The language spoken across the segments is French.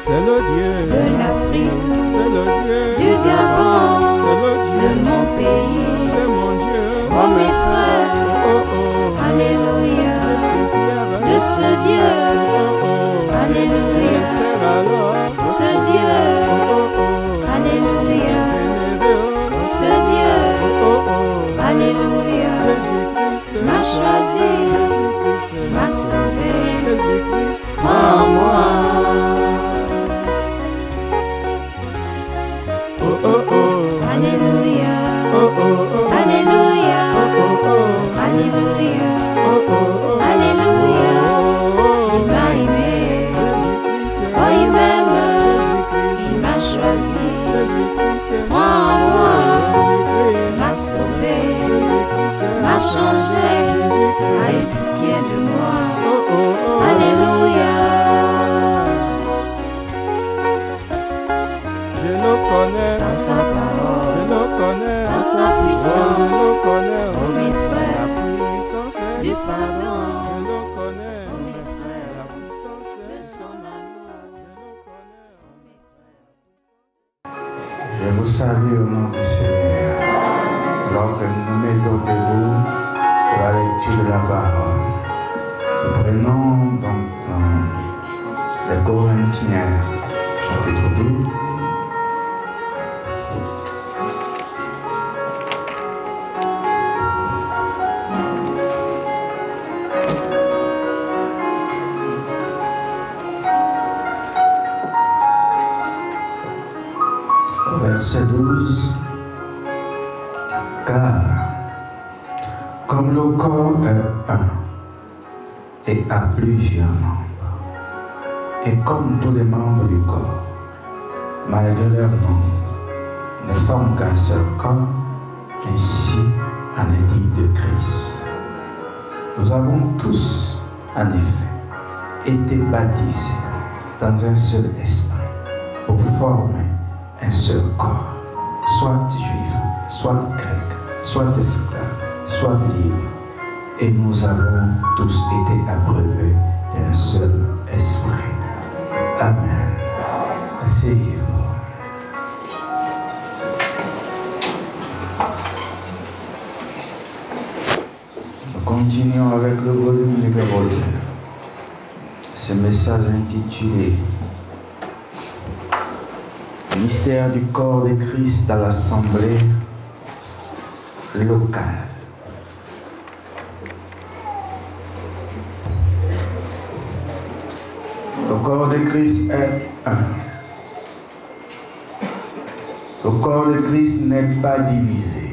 C'est le Dieu de l'Afrique, c'est le Dieu du Gabon, c'est le Dieu de mon pays. c'est mon Dieu. Oh mes frères, Oh oh, alléluia, je suis fier de ce Dieu. Oh oh, Alléluia, c'est alors ce Dieu. Oh oh, Alléluia, bénévole. ce Dieu. Oh oh, Alléluia, Jésus-Christ m'a choisi, Jésus-Christ m'a sauvé. Jésus-Christ Crois en moi. Oh oh oh, Alléluia, oh oh oh, alléluia, oh oh, alléluia, oh oh, alléluia. Il m'a aimé, Jésus-Christ oh il m'aime, Jésus-Christ il m'a choisi. Jésus-Christ Crois en moi, Jésus-Christ m'a sauvé, Jésus-Christ m'a changé, a eu pitié de moi. Oh oh oh, Alléluia, je le connais, dans sa parole, je le connais, dans sa je puissance. le connais, Oh mes la frères, puissance est du je pardon, le connais, oh mes frères, la puissance de est son amour. Je vous salue au nom du Seigneur. Alors que nous nous mettons debout pour la lecture de la parole, nous prenons donc les Corinthiens, chapitre 12. Verset 12, car comme le corps est un et a plusieurs membres, et comme tous les membres du corps, malgré leur nombre, ne forment qu'un seul corps, ainsi en est-il de Christ. Nous avons tous, en effet, été baptisés dans un seul esprit pour former un seul corps, soit juif, soit grec, soit esclave, soit libre. Et nous avons tous été abreuvés d'un seul esprit. Amen. Asseyez-vous. Nous continuons avec le volume numéro 2. Ce message intitulé Mystère du corps de Christ dans l'assemblée locale. Le corps de Christ est un. Le corps de Christ n'est pas divisé.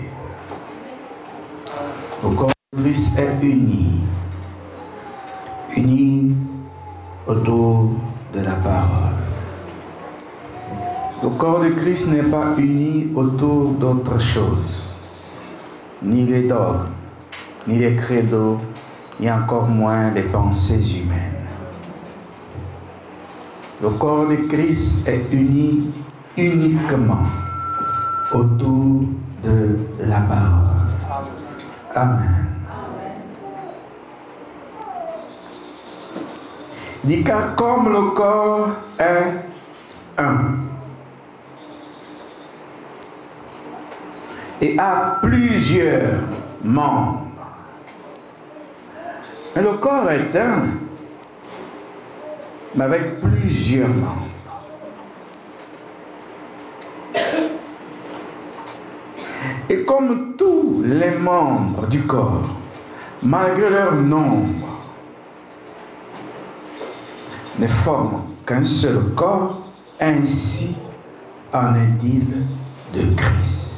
Le corps de Christ est uni. Uni autour de la parole. Le corps de Christ n'est pas uni autour d'autre chose, ni les dogmes, ni les credos, ni encore moins les pensées humaines. Le corps de Christ est uni uniquement autour de la parole. Amen. Dit car comme le corps est un, et a plusieurs membres. Mais le corps est un, mais avec plusieurs membres. Et comme tous les membres du corps, malgré leur nombre, ne forment qu'un seul corps, ainsi en est-il de Christ.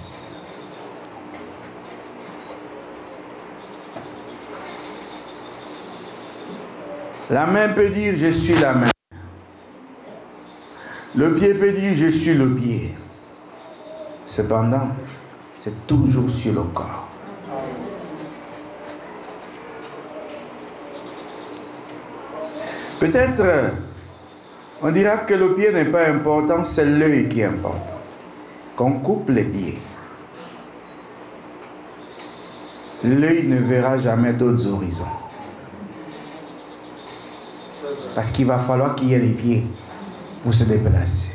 La main peut dire je suis la main. Le pied peut dire je suis le pied. Cependant, c'est toujours sur le corps. Peut-être on dira que le pied n'est pas important, c'est l'œil qui est important. Qu'on coupe les pieds, l'œil ne verra jamais d'autres horizons. Parce qu'il va falloir qu'il y ait les pieds pour se déplacer.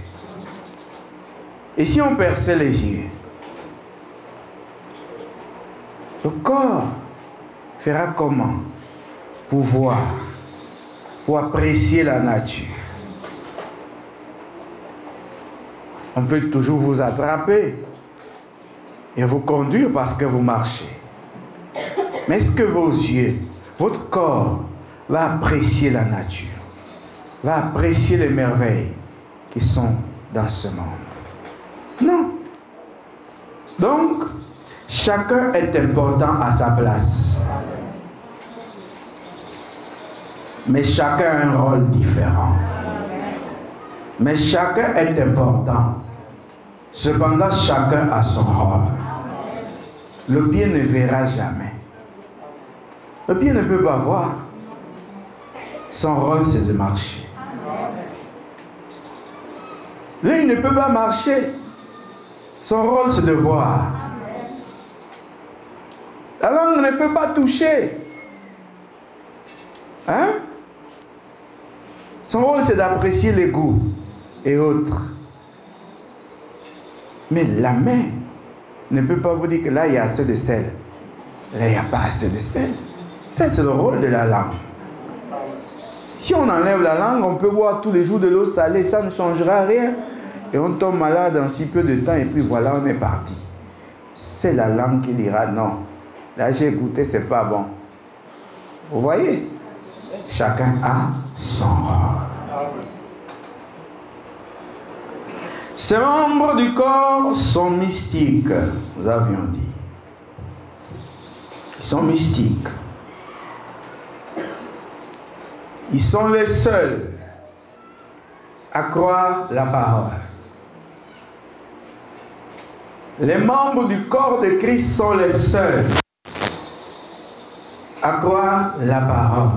Et si on perçait les yeux, le corps fera comment pour voir, pour apprécier la nature? On peut toujours vous attraper et vous conduire parce que vous marchez. Mais est-ce que vos yeux, votre corps va apprécier la nature, va apprécier les merveilles qui sont dans ce monde? Non. Donc, chacun est important à sa place. Mais chacun a un rôle différent. Mais chacun est important. Cependant, chacun a son rôle. Le pied ne verra jamais. Le pied ne peut pas voir. Son rôle, c'est de marcher. L'œil ne peut pas marcher. Son rôle, c'est de voir. La langue ne peut pas toucher. Hein? Son rôle, c'est d'apprécier les goûts et autres. Mais la main ne peut pas vous dire que là, il y a assez de sel. Là, il n'y a pas assez de sel. Ça, c'est le rôle de la langue. Si on enlève la langue, on peut boire tous les jours de l'eau salée, ça ne changera rien. Et on tombe malade en si peu de temps et puis voilà, on est parti. C'est la langue qui dira non. Là, j'ai goûté, c'est pas bon. Vous voyez? Chacun a son rôle. Ces membres du corps sont mystiques, nous avions dit. Ils sont mystiques. Ils sont les seuls à croire la parole. Les membres du corps de Christ sont les seuls à croire la parole.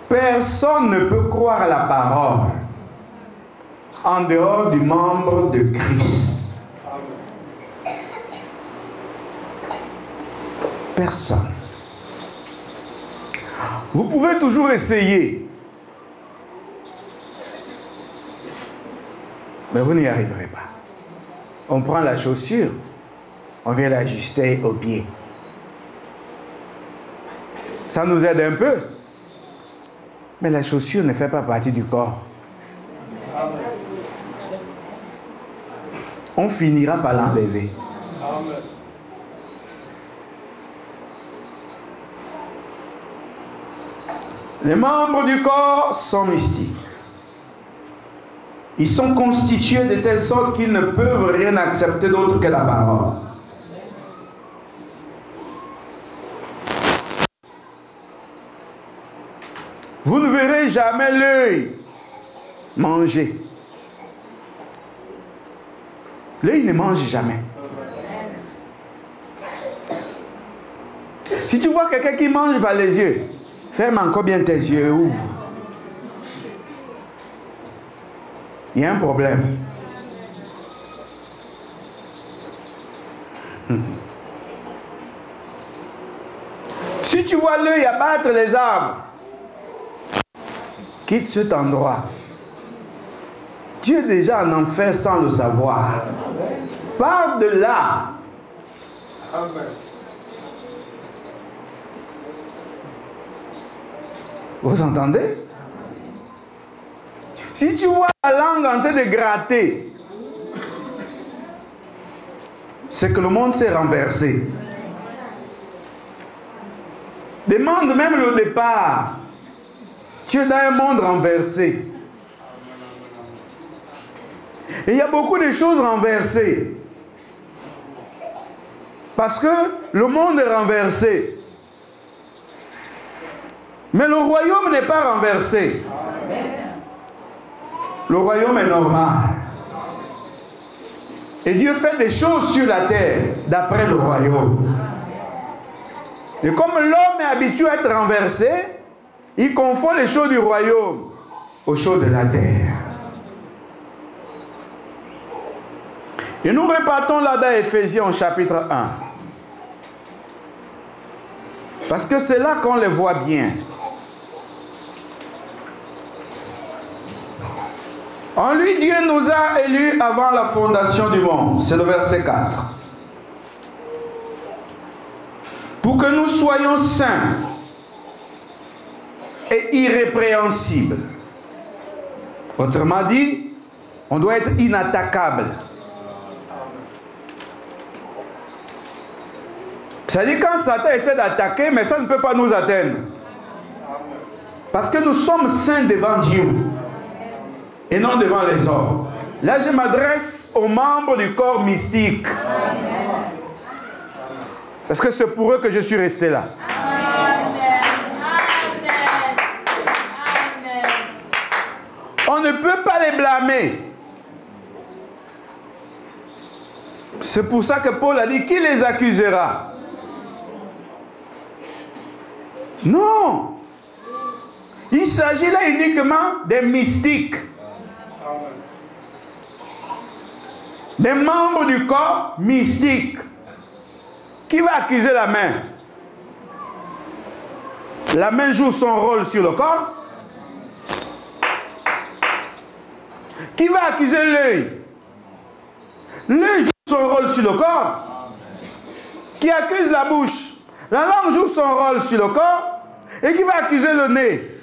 Personne ne peut croire à la parole en dehors du membre de Christ. Personne. Vous pouvez toujours essayer, mais vous n'y arriverez pas. On prend la chaussure, on vient l'ajuster au pied. Ça nous aide un peu. Mais la chaussure ne fait pas partie du corps. On finira par l'enlever. Les membres du corps sont mystiques. Ils sont constitués de telle sorte qu'ils ne peuvent rien accepter d'autre que la parole. Vous ne verrez jamais l'œil manger. L'œil ne mange jamais. Si tu vois quelqu'un qui mange par les yeux, ferme encore bien tes yeux et ouvre. Il y a un problème. Si tu vois l'œil abattre les arbres, quitte cet endroit. Tu es déjà en enfer sans le savoir. Pars de là. Amen. Vous entendez? Si tu vois la langue en train de gratter, c'est que le monde s'est renversé. Demande même le départ. Tu es dans un monde renversé. Et il y a beaucoup de choses renversées. Parce que le monde est renversé. Mais le royaume n'est pas renversé. Le royaume est normal. Et Dieu fait des choses sur la terre d'après le royaume. Et comme l'homme est habitué à être renversé, il confond les choses du royaume aux choses de la terre. Et nous repartons là dans Éphésiens au chapitre 1. Parce que c'est là qu'on les voit bien. En lui, Dieu nous a élus avant la fondation du monde. C'est le verset 4. Pour que nous soyons saints et irrépréhensibles. Autrement dit, on doit être inattaquable. C'est-à-dire quand Satan essaie d'attaquer, mais ça ne peut pas nous atteindre. Parce que nous sommes saints devant Dieu et non devant les hommes. Là, je m'adresse aux membres du corps mystique. Parce que c'est pour eux que je suis resté là. On ne peut pas les blâmer. C'est pour ça que Paul a dit, qui les accusera? Non. Il s'agit là uniquement des mystiques. Des membres du corps mystique. Qui va accuser la main? La main joue son rôle sur le corps. Qui va accuser l'œil? L'œil joue son rôle sur le corps. Qui accuse la bouche? La langue joue son rôle sur le corps. Et qui va accuser le nez?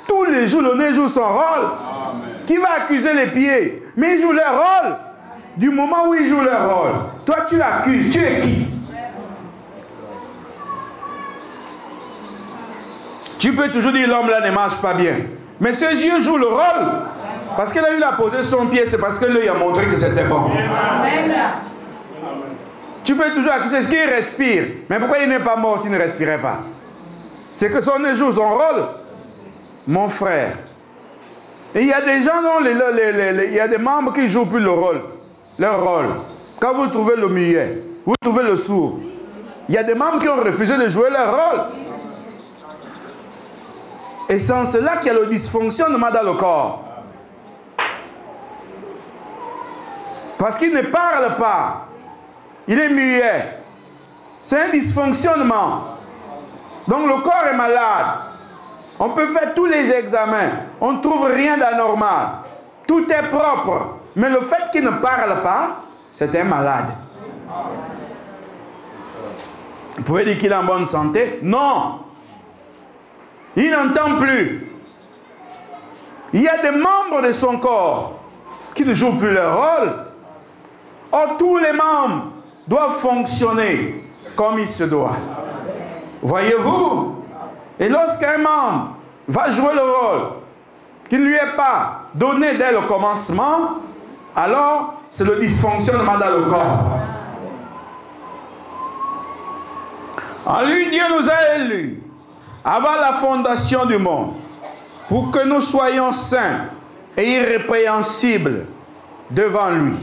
Tous les jours, le nez joue son rôle. Amen. Qui va accuser les pieds? Mais ils jouent leur rôle. Du moment où ils jouent leur rôle, toi tu accuses. Tu es qui? Tu peux toujours dire l'homme là ne marche pas bien. Mais ses yeux jouent le rôle. Parce qu'il a eu à poser son pied, c'est parce que l'œil a montré que c'était bon. Amen. Tu peux toujours accuser ce qu'il respire. Mais pourquoi il n'est pas mort s'il ne respirait pas? C'est que son nez joue son rôle. Mon frère. Et il y a des gens dont il y a des membres qui ne jouent plus le rôle. Leur rôle. Quand vous trouvez le muet, vous trouvez le sourd. Il y a des membres qui ont refusé de jouer leur rôle. Et c'est en cela qu'il y a le dysfonctionnement dans le corps. Parce qu'il ne parle pas. Il est muet. C'est un dysfonctionnement. Donc le corps est malade. On peut faire tous les examens. On ne trouve rien d'anormal. Tout est propre. Mais le fait qu'il ne parle pas, c'est un malade. Vous pouvez dire qu'il est en bonne santé? Non. Il n'entend plus. Il y a des membres de son corps qui ne jouent plus leur rôle. Or, tous les membres doivent fonctionner comme il se doit. Voyez-vous? Et lorsqu'un membre va jouer le rôle qui ne lui est pas donné dès le commencement, alors c'est le dysfonctionnement dans le corps. En lui, Dieu nous a élus avant la fondation du monde pour que nous soyons saints et irrépréhensibles devant lui.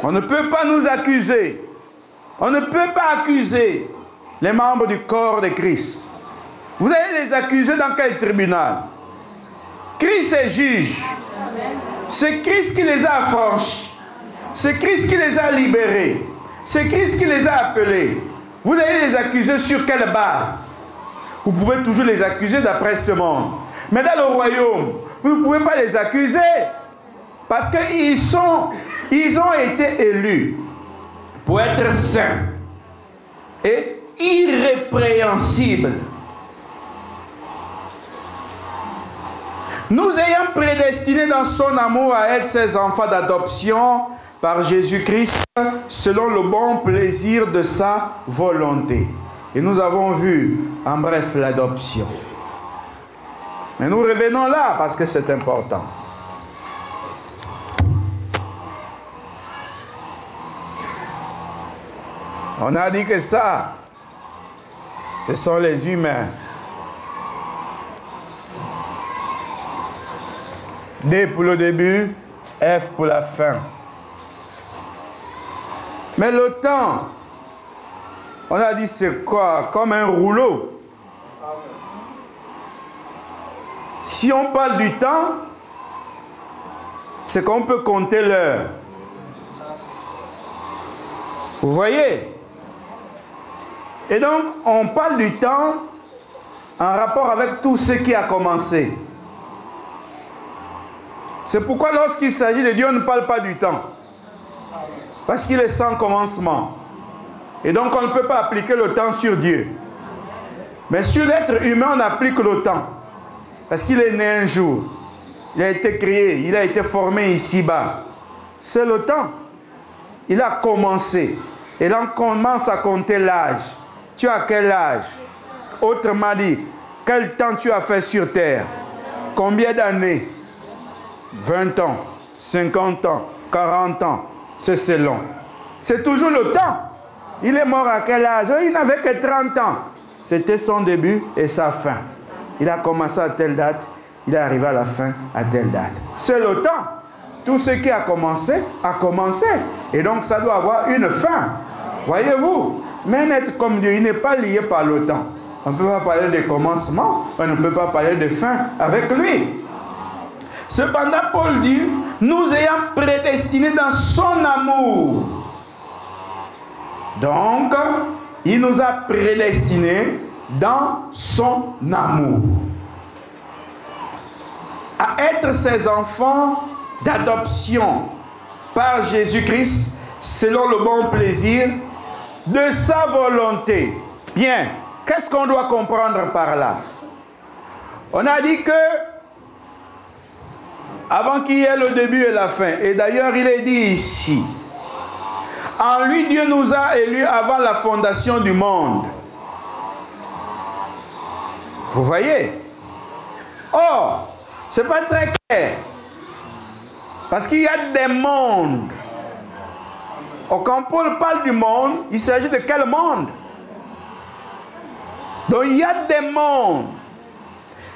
On ne peut pas nous accuser. On ne peut pas accuser les membres du corps de Christ. Vous allez les accuser dans quel tribunal? Christ est juge. C'est Christ qui les a affranchis. C'est Christ qui les a libérés. C'est Christ qui les a appelés. Vous allez les accuser sur quelle base? Vous pouvez toujours les accuser d'après ce monde. Mais dans le royaume, vous ne pouvez pas les accuser. Parce qu'ils ont été élus pour être saints et irrépréhensibles. Nous ayant prédestinés dans son amour à être ses enfants d'adoption par Jésus-Christ, selon le bon plaisir de sa volonté. Et nous avons vu, en bref, l'adoption. Mais nous revenons là parce que c'est important. On a dit que ça, ce sont les humains. D pour le début, F pour la fin. Mais le temps, on a dit c'est quoi? Comme un rouleau. Si on parle du temps, c'est qu'on peut compter l'heure. Vous voyez? Et donc, on parle du temps en rapport avec tout ce qui a commencé. C'est pourquoi lorsqu'il s'agit de Dieu, on ne parle pas du temps. Parce qu'il est sans commencement. Et donc on ne peut pas appliquer le temps sur Dieu. Mais sur l'être humain, on applique le temps. Parce qu'il est né un jour. Il a été créé, il a été formé ici-bas. C'est le temps. Il a commencé. Et là, on commence à compter l'âge. Tu as quel âge? Autrement dit, quel temps tu as fait sur terre? Combien d'années? 20 ans, 50 ans, 40 ans. C'est selon. C'est toujours le temps. Il est mort à quel âge? Il n'avait que 30 ans. C'était son début et sa fin. Il a commencé à telle date, il est arrivé à la fin à telle date. C'est le temps. Tout ce qui a commencé, a commencé. Et donc ça doit avoir une fin. Voyez-vous? Mais être comme Dieu, il n'est pas lié par le temps. On ne peut pas parler de commencement, on ne peut pas parler de fin avec lui. Cependant, Paul dit, nous ayant prédestinés dans son amour. Donc, il nous a prédestinés dans son amour à être ses enfants d'adoption par Jésus-Christ selon le bon plaisir de sa volonté. Bien, qu'est-ce qu'on doit comprendre par là? On a dit que avant qu'il y ait le début et la fin, et d'ailleurs il est dit ici, en lui Dieu nous a élus avant la fondation du monde. Vous voyez? Or, ce n'est pas très clair. Parce qu'il y a des mondes. Or, quand Paul parle du monde, il s'agit de quel monde? Donc, il y a des mondes.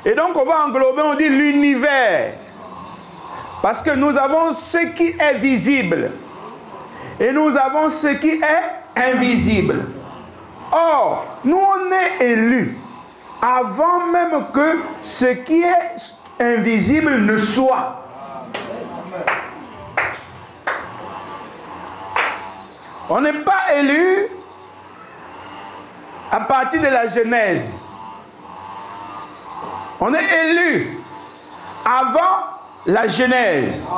Et donc, on va englober, on dit l'univers. Parce que nous avons ce qui est visible. Et nous avons ce qui est invisible. Or, nous, on est élus avant même que ce qui est invisible ne soit. On n'est pas élu à partir de la Genèse. On est élu avant la Genèse.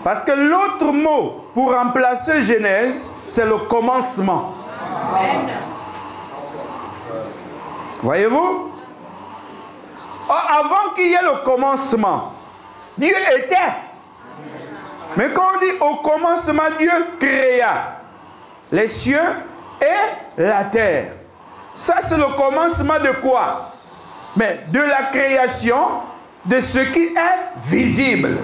Parce que l'autre mot pour remplacer Genèse, c'est le commencement. Voyez-vous? Avant qu'il y ait le commencement, Dieu était. Mais quand on dit au commencement, Dieu créa les cieux et la terre. Ça, c'est le commencement de quoi? Mais de la création de ce qui est visible.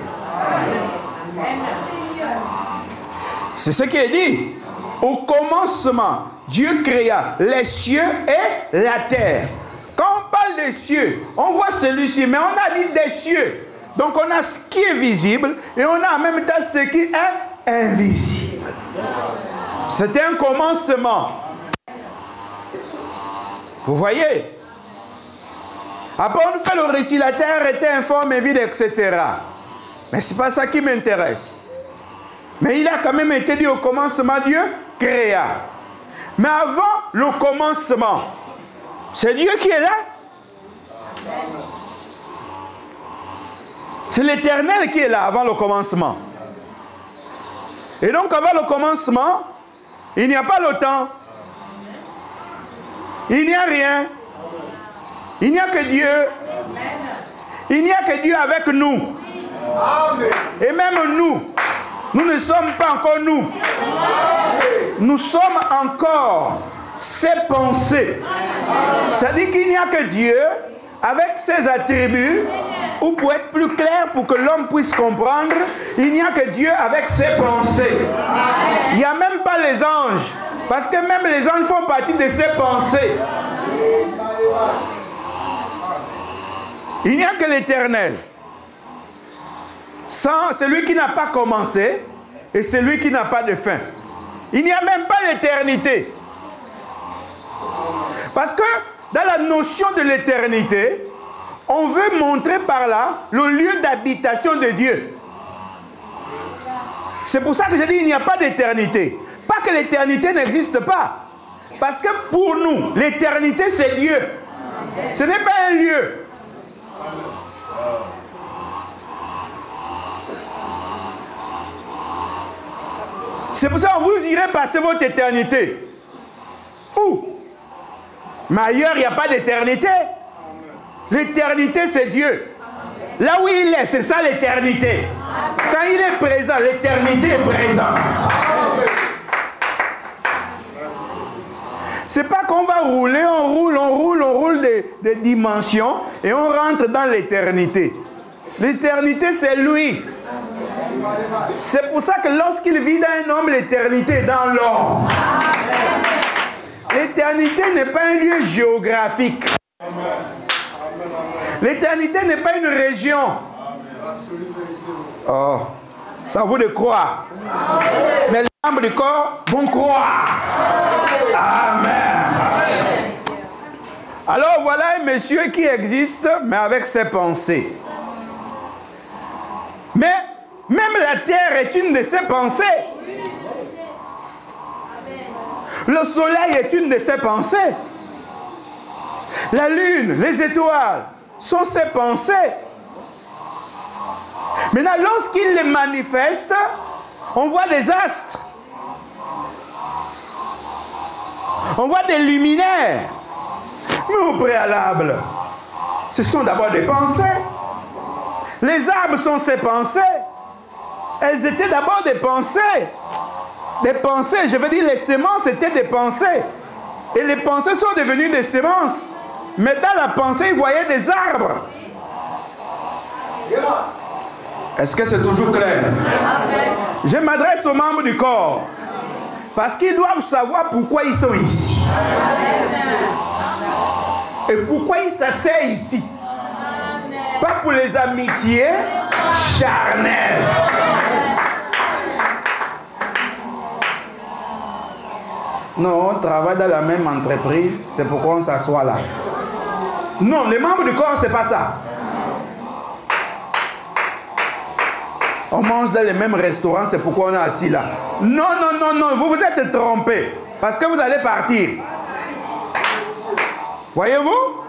C'est ce qui est dit. Au commencement, Dieu créa les cieux et la terre. Quand on parle des cieux, on voit celui-ci, mais on a dit des cieux. Donc on a ce qui est visible et on a en même temps ce qui est invisible. C'était un commencement. Vous voyez? Après on fait le récit, la terre était informe et vide, etc. Mais ce n'est pas ça qui m'intéresse. Mais il a quand même été dit au commencement, Dieu créa. Mais avant le commencement, c'est Dieu qui est là. C'est l'Éternel qui est là avant le commencement. Et donc avant le commencement, il n'y a pas le temps. Il n'y a rien. Il n'y a que Dieu. Il n'y a que Dieu avec nous. Et même nous, nous ne sommes pas encore nous. Nous sommes encore ses pensées. C'est-à-dire qu'il n'y a que Dieu avec ses attributs, ou pour être plus clair, pour que l'homme puisse comprendre, il n'y a que Dieu avec ses pensées. Il n'y a même pas les anges, parce que même les anges font partie de ses pensées. Il n'y a que l'Éternel. Celui qui n'a pas commencé et celui qui n'a pas de fin. Il n'y a même pas l'éternité. Parce que dans la notion de l'éternité, on veut montrer par là le lieu d'habitation de Dieu. C'est pour ça que je dis qu'il n'y a pas d'éternité. Pas que l'éternité n'existe pas. Parce que pour nous, l'éternité c'est Dieu. Ce n'est pas un lieu. C'est pour ça que vous irez passer votre éternité. Où? Mais ailleurs, il n'y a pas d'éternité. L'éternité, c'est Dieu. Là où il est, c'est ça l'éternité. Quand il est présent, l'éternité est présente. C'est pas qu'on va rouler, on roule des dimensions et on rentre dans l'éternité. L'éternité, c'est lui. C'est pour ça que lorsqu'il vit dans un homme, l'éternité est dans l'homme. L'éternité n'est pas un lieu géographique. L'éternité n'est pas une région. Oh, ça vaut de croire. Mais les membres du corps vont croire. Amen. Alors voilà un monsieur qui existe, mais avec ses pensées. Mais même la terre est une de ses pensées. Le soleil est une de ses pensées. La lune, les étoiles sont ses pensées. Maintenant, lorsqu'il les manifeste, on voit des astres. On voit des luminaires. Mais au préalable, ce sont d'abord des pensées. Les arbres sont ses pensées. Elles étaient d'abord des pensées. Des pensées, je veux dire, les semences étaient des pensées. Et les pensées sont devenues des semences. Mais dans la pensée, ils voyaient des arbres. Est-ce que c'est toujours clair? Je m'adresse aux membres du corps. Parce qu'ils doivent savoir pourquoi ils sont ici. Et pourquoi ils s'asseyent ici. Pas pour les amitiés charnelles. Non, on travaille dans la même entreprise, c'est pourquoi on s'assoit là. Non, les membres du corps, c'est pas ça. On mange dans les mêmes restaurants, c'est pourquoi on est assis là. Non, non, non, non, vous vous êtes trompés. Parce que vous allez partir. Voyez-vous?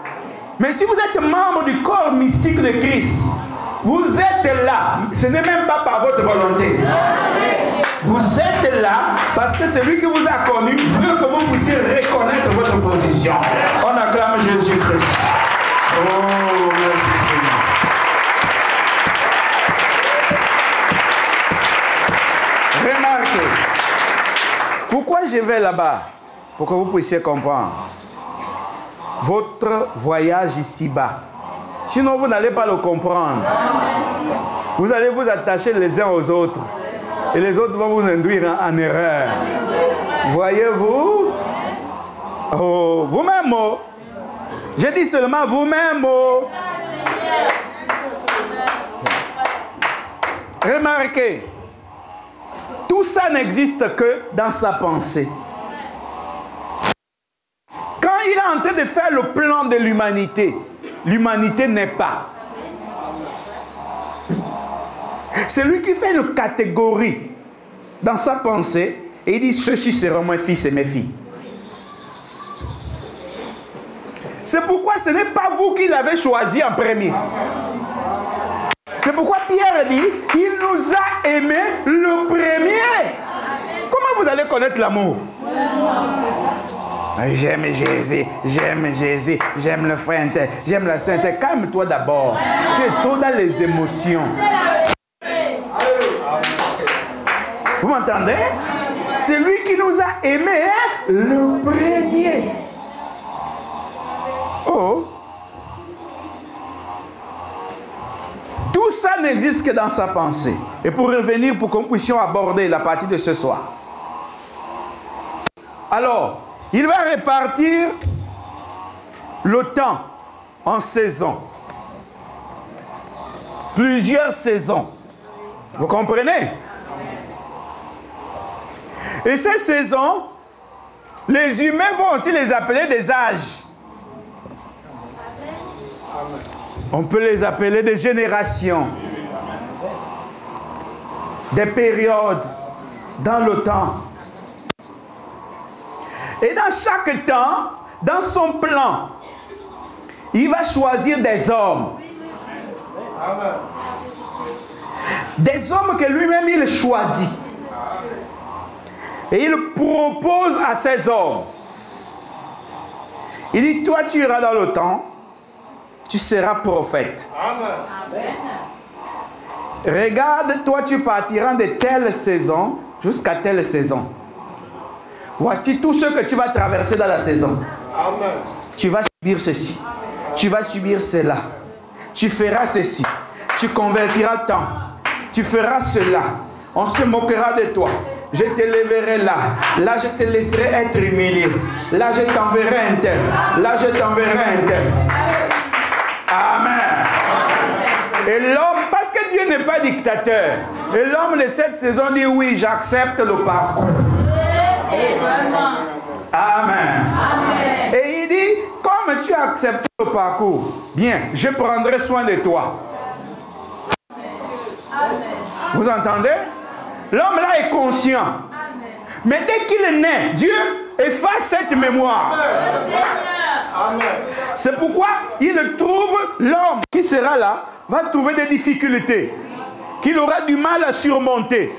Mais si vous êtes membre du corps mystique de Christ, vous êtes là. Ce n'est même pas par votre volonté. Vous êtes là parce que celui qui vous a connu veut que vous puissiez reconnaître votre position. On acclame Jésus-Christ. Oh, merci Seigneur. Remarquez. Pourquoi je vais là-bas? Pour que vous puissiez comprendre. Votre voyage ici-bas. Sinon, vous n'allez pas le comprendre. Vous allez vous attacher les uns aux autres. Et les autres vont vous induire en erreur. Voyez-vous? Oh, vous-même, oh. Je dis seulement vous-même, oh. Remarquez, tout ça n'existe que dans sa pensée. Quand il est en train de faire le plan de l'humanité, l'humanité n'est pas. C'est lui qui fait une catégorie dans sa pensée et il dit ceux-ci seront mes fils et mes filles. C'est pourquoi ce n'est pas vous qui l'avez choisi en premier. C'est pourquoi Pierre dit il nous a aimés le premier. Comment vous allez connaître l'amour? J'aime Jésus, j'aime le frère, j'aime la sainte. Calme-toi d'abord. Tu es trop dans les émotions. Vous m'entendez? C'est lui qui nous a aimés, hein? Le premier. Oh. Tout ça n'existe que dans sa pensée. Et pour revenir, pour que nous puissions aborder la partie de ce soir. Alors, il va répartir le temps en saisons. Plusieurs saisons. Vous comprenez? Et ces saisons, les humains vont aussi les appeler des âges. On peut les appeler des générations, des périodes dans le temps. Et dans chaque temps, dans son plan, il va choisir des hommes. Des hommes que lui-même il choisit. Et il propose à ces hommes. Il dit, toi tu iras dans le temps, tu seras prophète. Amen. Regarde, toi tu partiras de telle saison jusqu'à telle saison. Voici tout ce que tu vas traverser dans la saison. Amen. Tu vas subir ceci. Tu vas subir cela. Tu feras ceci. Tu convertiras tant. Tu feras cela. On se moquera de toi. Je te lèverai là. Là, je te laisserai être humilié. Là, je t'enverrai un tel. Là, je t'enverrai un tel. Amen. Et l'homme, parce que Dieu n'est pas dictateur, et l'homme de cette saison dit oui, j'accepte le parcours. Amen. Et il dit, comme tu acceptes le parcours, bien, je prendrai soin de toi. Vous entendez? L'homme là est conscient. Mais dès qu'il est né, Dieu efface cette mémoire. C'est pourquoi il trouve l'homme qui sera là, va trouver des difficultés, qu'il aura du mal à surmonter.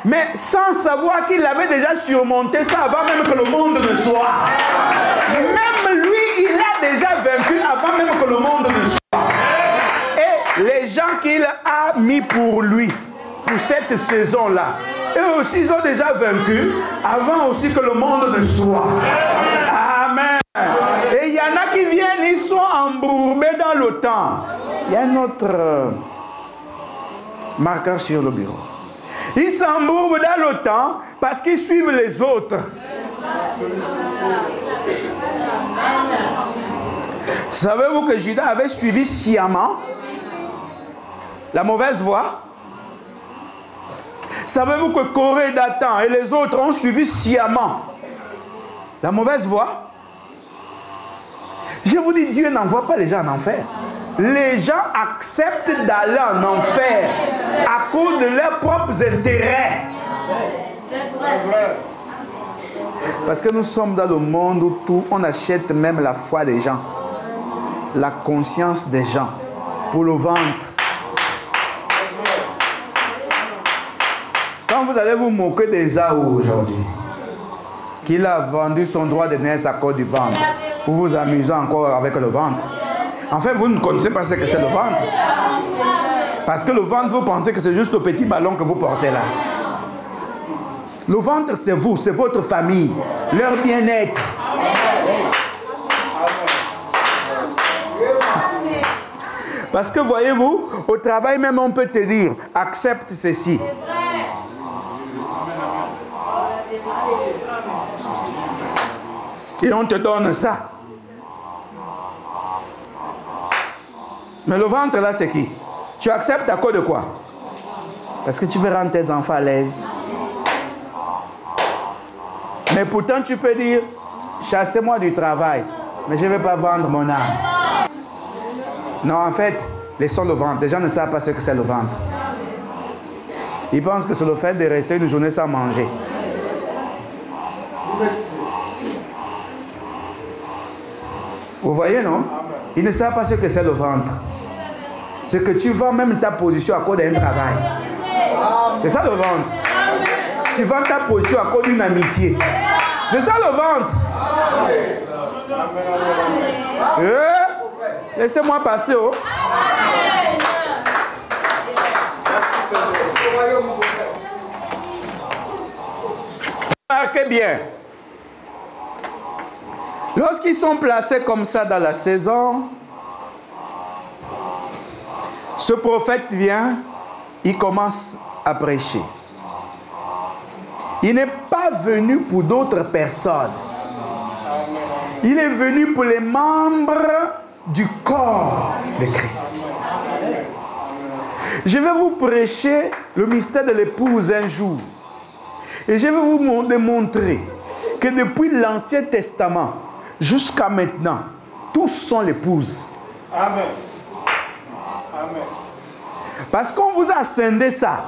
Mais sans savoir qu'il avait déjà surmonté ça avant même que le monde ne soit. Même lui, il a déjà vaincu avant même que le monde ne soit. Et les gens qu'il a mis pour lui, pour cette saison-là, eux aussi, ils ont déjà vaincu avant aussi que le monde ne soit. Amen. Et il y en a qui viennent, ils sont embourbés dans le temps. Il y a un autre marqueur sur le bureau. Ils s'embourbent dans le temps parce qu'ils suivent les autres. Savez-vous que Judas avait suivi sciemment la mauvaise voie? Savez-vous que Corée, Dathan et les autres ont suivi sciemment la mauvaise voie? Je vous dis, Dieu n'envoie pas les gens en enfer. Les gens acceptent d'aller en enfer à cause de leurs propres intérêts. Parce que nous sommes dans le monde où tout, on achète même la foi des gens, la conscience des gens, pour le ventre. Quand vous allez vous moquer d'Ésaü aujourd'hui, qu'il a vendu son droit de naissance à cause du ventre, pour vous amuser encore avec le ventre. En fait, vous ne connaissez pas ce que c'est le ventre. Parce que le ventre, vous pensez que c'est juste le petit ballon que vous portez là. Le ventre, c'est vous, c'est votre famille, leur bien-être. Parce que voyez-vous, au travail même, on peut te dire, accepte ceci. Et on te donne ça. Mais le ventre là, c'est qui? Tu acceptes à cause de quoi? Parce que tu veux rendre tes enfants à l'aise. Mais pourtant, tu peux dire, chassez-moi du travail, mais je ne vais pas vendre mon âme. Non, en fait, laissons le ventre. Les gens ne savent pas ce que c'est le ventre. Ils pensent que c'est le fait de rester une journée sans manger. Vous voyez, non? Ils ne savent pas ce que c'est le ventre. C'est que tu vends même ta position à cause d'un travail. C'est ça le ventre. Tu vends ta position à cause d'une amitié. C'est ça le ventre. Laissez-moi passer. Oh. Remarquez bien. Lorsqu'ils sont placés comme ça dans la saison, ce prophète vient, il commence à prêcher. Il n'est pas venu pour d'autres personnes. Il est venu pour les membres du corps de Christ. Je vais vous prêcher le mystère de l'épouse un jour. Et je vais vous démontrer que depuis l'Ancien Testament jusqu'à maintenant, tous sont l'épouse. Amen. Amen. Parce qu'on vous a scindé ça.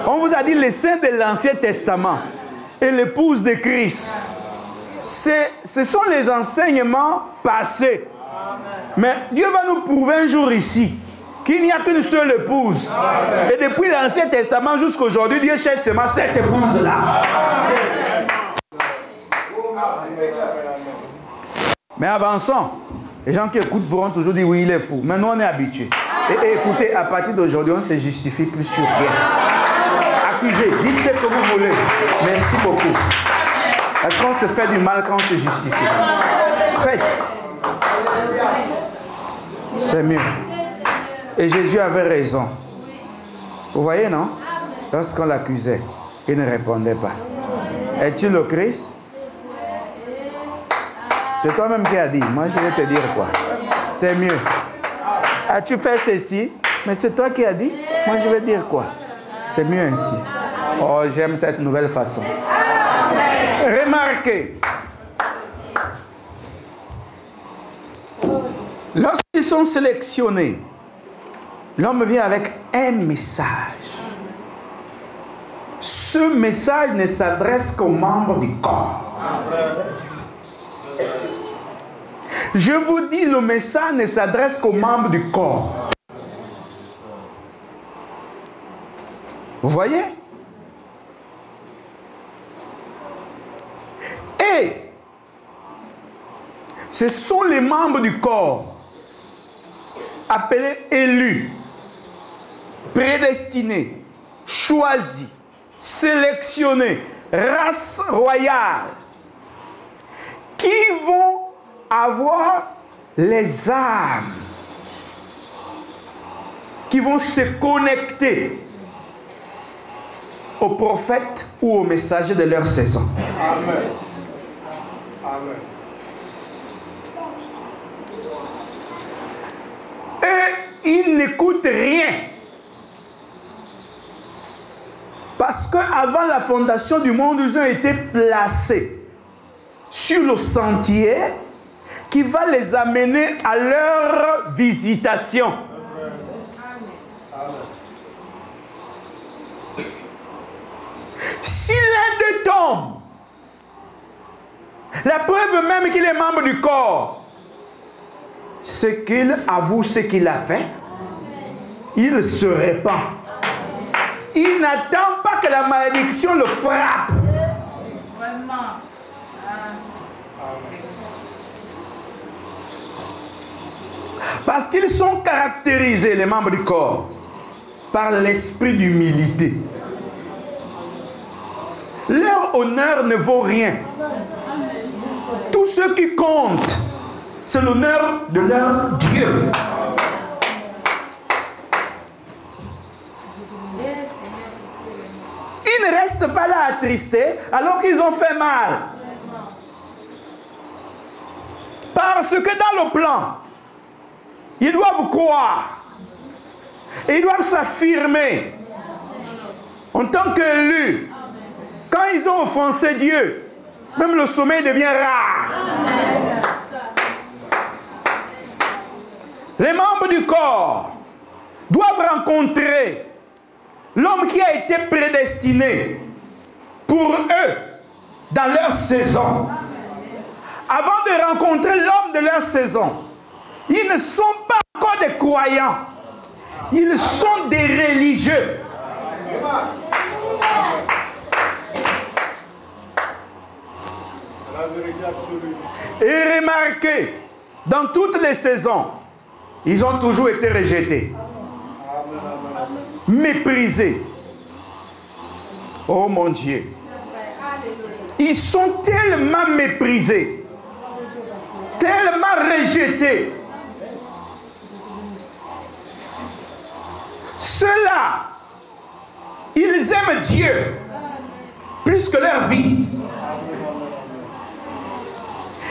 On vous a dit les saints de l'Ancien Testament et l'épouse de Christ. Ce sont les enseignements passés. Mais Dieu va nous prouver un jour ici qu'il n'y a qu'une seule épouse. Et depuis l'Ancien Testament jusqu'à aujourd'hui, Dieu cherche seulement cette épouse-là. Mais avançons. Les gens qui écoutent pourront toujours dire oui, il est fou. Maintenant, on est habitué. Et écoutez, à partir d'aujourd'hui, on ne se justifie plus sur rien. Accusez, dites ce que vous voulez. Merci beaucoup. Parce qu'on se fait du mal quand on se justifie. Faites. C'est mieux. Et Jésus avait raison. Vous voyez, non? Lorsqu'on l'accusait, il ne répondait pas. Es-tu le Christ? C'est toi-même qui as dit. Moi, je vais te dire quoi. C'est mieux. As-tu fait ceci? Mais c'est toi qui as dit. Moi, je vais dire quoi? C'est mieux ainsi. Oh, j'aime cette nouvelle façon. Remarquez. Lorsqu'ils sont sélectionnés, l'homme vient avec un message. Ce message ne s'adresse qu'aux membres du corps. Je vous dis, le message ne s'adresse qu'aux membres du corps. Vous voyez? Et ce sont les membres du corps appelés élus, prédestinés, choisis, sélectionnés, race royale, qui vont avoir les âmes, qui vont se connecter aux prophètes ou aux messagers de leur saison. Amen. Amen. Et ils n'écoutent rien. Parce qu'avant la fondation du monde, ils ont été placés sur le sentier qui va les amener à leur visitation. Si l'un d'eux tombe, la preuve même qu'il est membre du corps, c'est qu'il avoue ce qu'il a fait. Il se répand. Il n'attend pas que la malédiction le frappe. Parce qu'ils sont caractérisés, les membres du corps, par l'esprit d'humilité. Leur honneur ne vaut rien. Tout ce qui compte, c'est l'honneur de leur Dieu. Ils ne restent pas là attristés alors qu'ils ont fait mal. Parce que dans le plan, ils doivent croire. Et ils doivent s'affirmer en tant qu'élus. Quand ils ont offensé Dieu, même le sommeil devient rare. Les membres du corps doivent rencontrer l'homme qui a été prédestiné pour eux dans leur saison. Avant de rencontrer l'homme de leur saison, ils ne sont pas encore des croyants. Ils sont des religieux. Et remarquez, dans toutes les saisons, ils ont toujours été rejetés, méprisés. Oh mon Dieu. Ils sont tellement méprisés, tellement rejetés. Ceux-là, ils aiment Dieu plus que leur vie.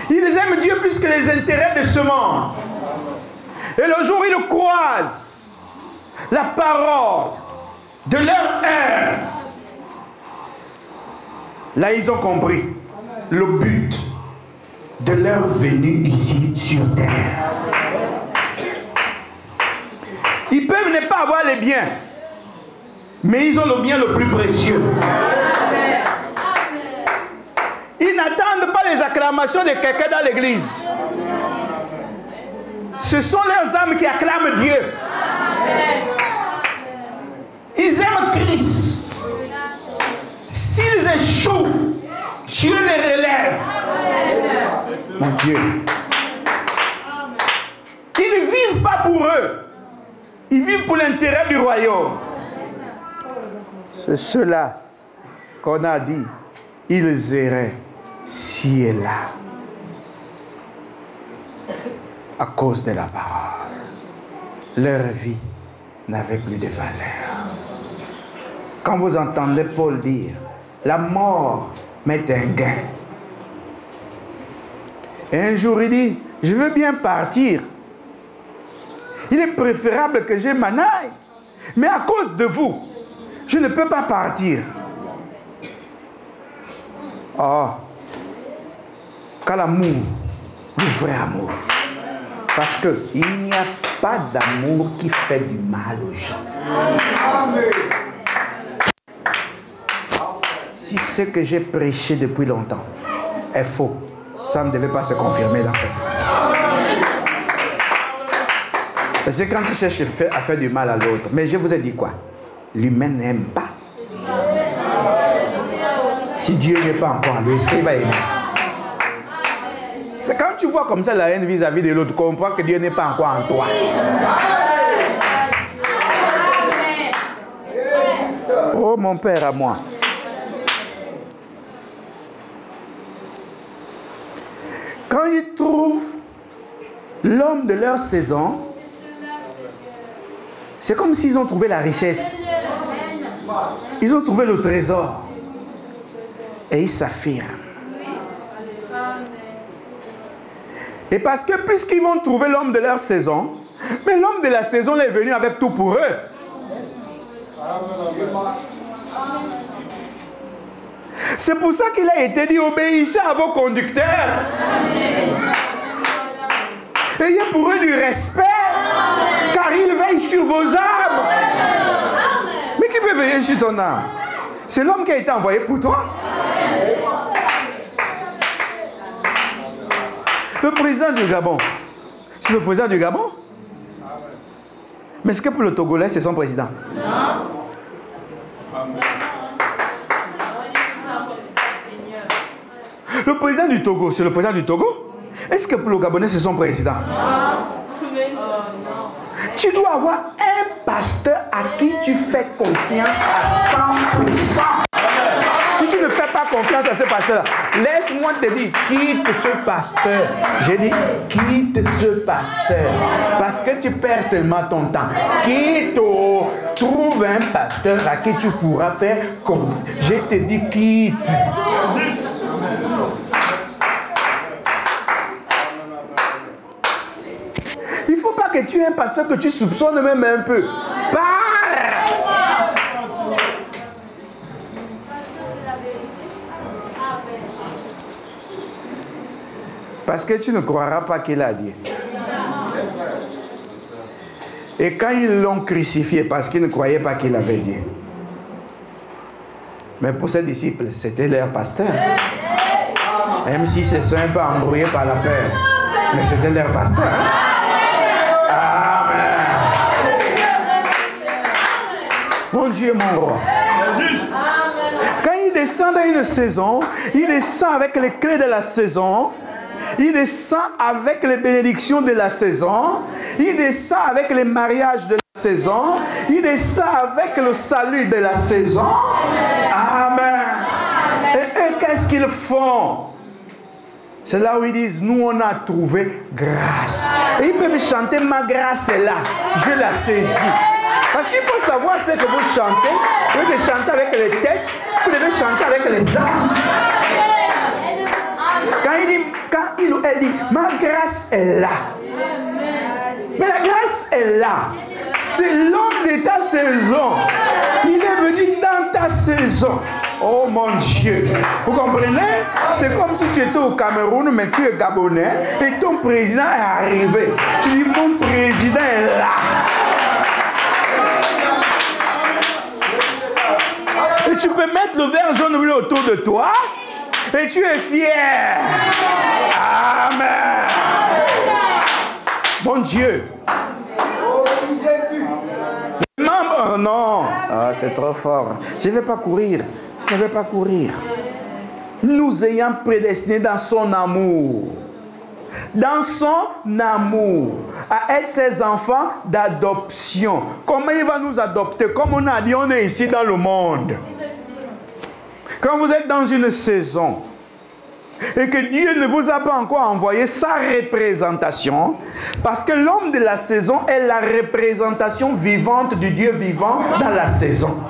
Ils aiment Dieu plus que les intérêts de ce monde. Et le jour où ils croisent la parole de leur heure, là ils ont compris le but de leur venue ici sur terre. Ils peuvent ne pas avoir les biens, mais ils ont le bien le plus précieux. Ils n'attendent pas les acclamations de quelqu'un dans l'église. Ce sont leurs âmes qui acclament Dieu. Ils aiment Christ. S'ils échouent, Dieu les relève. Mon Dieu. pas pour eux. Ils vivent pour l'intérêt du royaume. C'est cela qu'on a dit. Ils erraient ci et là. À cause de la parole. Leur vie n'avait plus de valeur. Quand vous entendez Paul dire, la mort m'est un gain. Et un jour il dit, je veux bien partir. Il est préférable que je m'en aille. Mais à cause de vous, je ne peux pas partir. Oh, quel amour, le vrai amour. Parce qu'il n'y a pas d'amour qui fait du mal aux gens. Si ce que j'ai prêché depuis longtemps est faux, ça ne devait pas se confirmer dans cette église. Parce que quand tu cherches à faire du mal à l'autre, mais je vous ai dit quoi? L'humain n'aime pas. Si Dieu n'est pas encore en lui, est-ce qu'il va aimer? C'est quand tu vois comme ça la haine vis-à-vis de l'autre, comprends que Dieu n'est pas encore en toi. Oh mon Père à moi. Quand ils trouvent l'homme de leur saison, c'est comme s'ils ont trouvé la richesse. Ils ont trouvé le trésor. Et ils s'affirment. Et parce que puisqu'ils vont trouver l'homme de leur saison, mais l'homme de la saison est venu avec tout pour eux. C'est pour ça qu'il a été dit, obéissez à vos conducteurs. Ayez pour eux du respect, car ils veillent sur vos âmes. Mais qui peut veiller sur ton âme? C'est l'homme qui a été envoyé pour toi. Le président du Gabon, c'est le président du Gabon? Mais est-ce que pour le Togolais, c'est son président? Le président du Togo, c'est le président du Togo? Est-ce que pour le Gabonais, c'est son président? Tu dois avoir un pasteur à qui tu fais confiance à 100%. Si tu ne fais pas confiance à ce pasteur-là, laisse-moi te dire, quitte ce pasteur. J'ai dit, quitte ce pasteur. Parce que tu perds seulement ton temps. Quitte, trouve un pasteur à qui tu pourras faire confiance. Je te dis, quitte. Il ne faut pas que tu aies un pasteur que tu soupçonnes même un peu. Pars! Parce que tu ne croiras pas qu'il a dit. Et quand ils l'ont crucifié, parce qu'ils ne croyaient pas qu'il avait dit. Mais pour ses disciples, c'était leur pasteur. Même si se sont un peu embrouillés par la peur. Mais c'était leur pasteur. Amen. Mon Dieu, mon roi. Quand il descend dans une saison, il descend avec les clés de la saison. Il descend avec les bénédictions de la saison. Il descend avec les mariages de la saison. Il descend avec le salut de la saison. Amen. Et qu'est-ce qu'ils font? C'est là où ils disent, nous on a trouvé grâce. Et ils peuvent chanter, ma grâce est là. Je la saisis. Parce qu'il faut savoir ce que vous chantez. Vous devez chanter avec les têtes. Vous devez chanter avec les âmes. Elle dit, ma grâce est là. Mais la grâce est là. C'est l'homme de ta saison. Il est venu dans ta saison. Oh mon Dieu. Vous comprenez? C'est comme si tu étais au Cameroun, mais tu es Gabonais et ton président est arrivé. Tu dis, mon président est là. Et tu peux mettre le vert jaune bleu autour de toi. Et tu es fier. Amen. Mon Dieu. Membre, non. Ah, c'est trop fort. Je ne vais pas courir. Je ne vais pas courir. Nous ayant prédestinés dans son amour. Dans son amour. à être ses enfants d'adoption. Comment il va nous adopter? Comme on a dit, on est ici dans le monde. Quand vous êtes dans une saison et que Dieu ne vous a pas encore envoyé sa représentation, parce que l'homme de la saison est la représentation vivante du Dieu vivant dans la saison.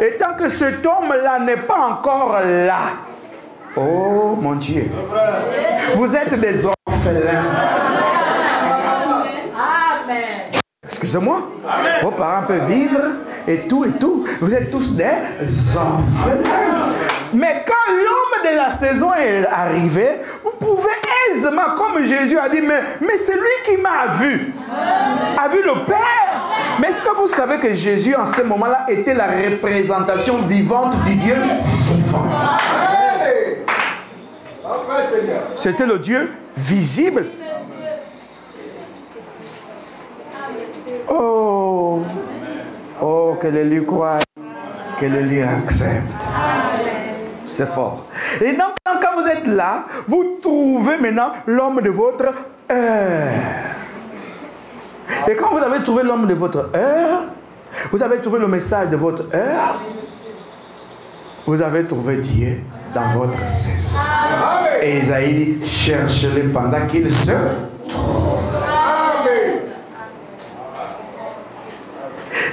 Et tant que cet homme-là n'est pas encore là, oh mon Dieu, vous êtes des orphelins. Excusez-moi, vos parents peuvent vivre et tout, vous êtes tous des orphelins. Mais quand l'homme de la saison est arrivé, vous pouvez aisément, comme Jésus a dit, mais celui qui m'a vu, a vu le Père. Mais est-ce que vous savez que Jésus, en ce moment-là, était la représentation vivante du Dieu vivant? C'était le Dieu visible. Oh, que les lieux croient, que les lieux acceptent. C'est fort. Et donc, quand vous êtes là, vous trouvez maintenant l'homme de votre heure. Et quand vous avez trouvé l'homme de votre heure, vous avez trouvé le message de votre heure, vous avez trouvé Dieu dans votre saison. Et Isaïe dit, cherchez-le pendant qu'il se trouve.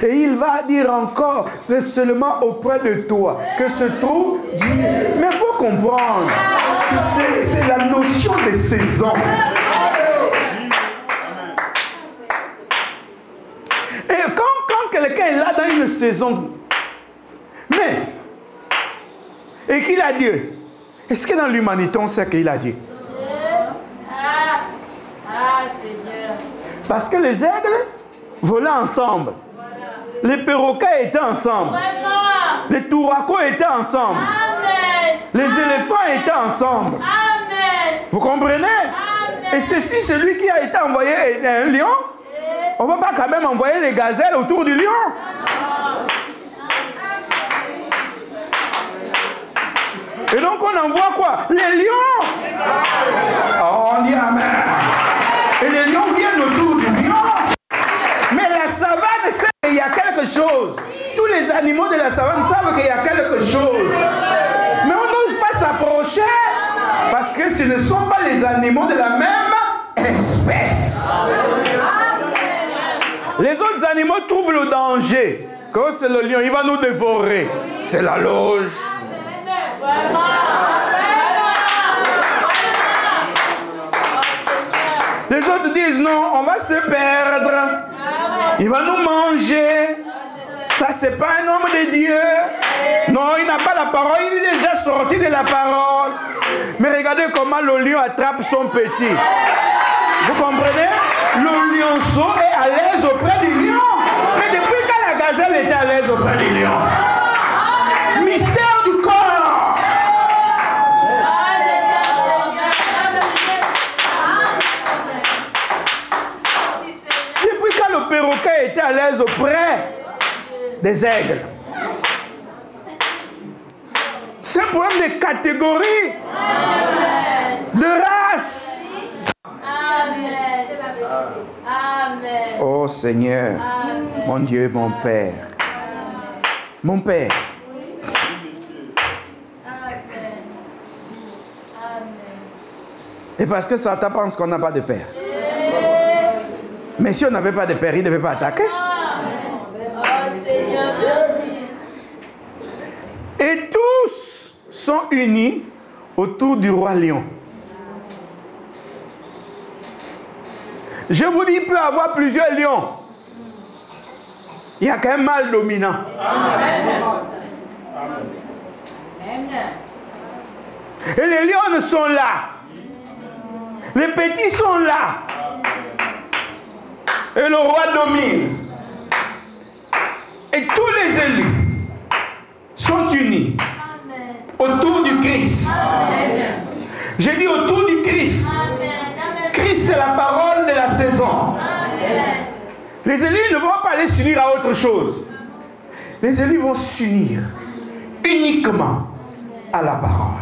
Et il va dire encore, c'est seulement auprès de toi que se trouve Dieu. Mais il faut comprendre, c'est la notion de saison. Et quand quelqu'un est là dans une saison, et qu'il a Dieu, est-ce que dans l'humanité on sait qu'il a Dieu? Parce que les aigles volaient ensemble. Les perroquets étaient ensemble. Les touracos étaient ensemble. Les éléphants étaient ensemble. Vous comprenez? Et ceci, celui qui a été envoyé un lion, on ne va pas quand même envoyer les gazelles autour du lion. Et donc on envoie quoi? Les lions. Oh, on dit amen. Et les lions viennent autour du lion. Mais la savane sait qu'il y a quelque chose. Tous les animaux de la savane savent qu'il y a quelque chose. Mais on n'ose pas s'approcher parce que ce ne sont pas les animaux de la même espèce. Les autres animaux trouvent le danger. Quand c'est le lion, il va nous dévorer. C'est la loge. Les autres disent non, on va se perdre. Il va nous manger. Ça, c'est pas un homme de Dieu. Non, il n'a pas la parole. Il est déjà sorti de la parole. Mais regardez comment le lion attrape son petit. Vous comprenez? Le lionceau est à l'aise auprès du lion. Mais depuis quand la gazelle était à l'aise auprès du lion? Mystère du corps. Depuis quand le perroquet était à l'aise auprès des aigles? C'est un problème de catégorie, de race. Amen. Amen. Oh Seigneur, mon Dieu, mon Père. Mon Père. Et parce que Satan pense qu'on n'a pas de père. Mais si on n'avait pas de père, il ne devait pas attaquer. Et tous sont unis autour du roi lion. Je vous dis, il peut y avoir plusieurs lions. Il y a qu'un mâle dominant. Et les lions sont là. Les petits sont là. Et le roi domine. Et tous les élus sont unis autour du Christ. J'ai dit autour du Christ. Christ, c'est la parole de la saison. Les élus ne vont pas aller s'unir à autre chose. Les élus vont s'unir uniquement à la parole.